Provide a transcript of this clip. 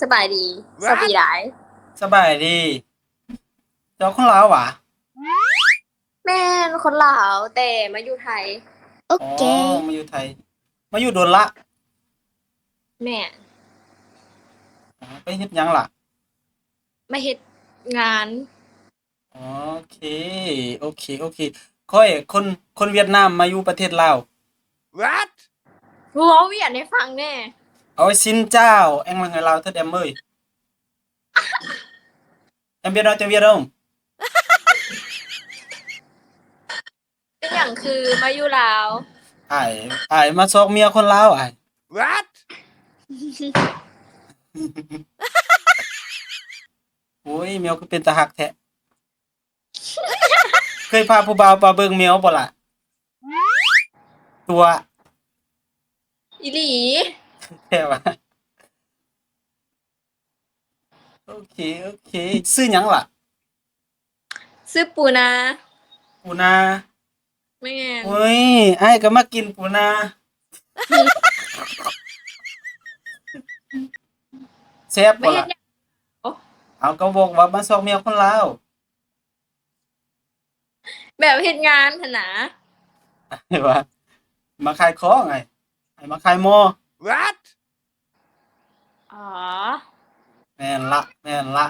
สบายดีสบายหลาย สบายดีเจ้าของลาวหวะแม่นคนลาวแต่มาอยู่ไทยอ๋อมาอยู่ไทยมาอยู่โดนละแม่อ๋อไปเฮ็ดหยังล่ะมาเฮ็ดงานอ๋อโอเคโอเคค่อยคนเวียดนามมาอยู่ประเทศลาว What? หัวเวียนให้ฟังแน่ เอาไว้ซินเจ้าแองลังไงลาวเทิดแอมเอ้ยแอมเบียดเอาแอมเบียดเอาเป็นอย่างคือมาอยู่ลาว อ้ายอ้ายมาซอกเมียคนลาวอ้าย What? โอ้ยแมวคือเป็นตาฮักแท้เคยพาผู้บ่าวไปเบิ่งแมวบ่ล่ะตัว อีหลี แท้ว่าโอเคชื่อหยังล่ะซื้อปูนา ปูนา แม่น โอ้ยอ้ายก็มากินปูนาแซ่บมาบ่ล่ะเฮ็ดหยังเอาก็บอกว่ามาซอกเมียคนลาว แบบเฮ็ดงานหั่นนะ เห็นว่ามาขายของไงให้มาขายหม้อ What? อ๋อแม่นละ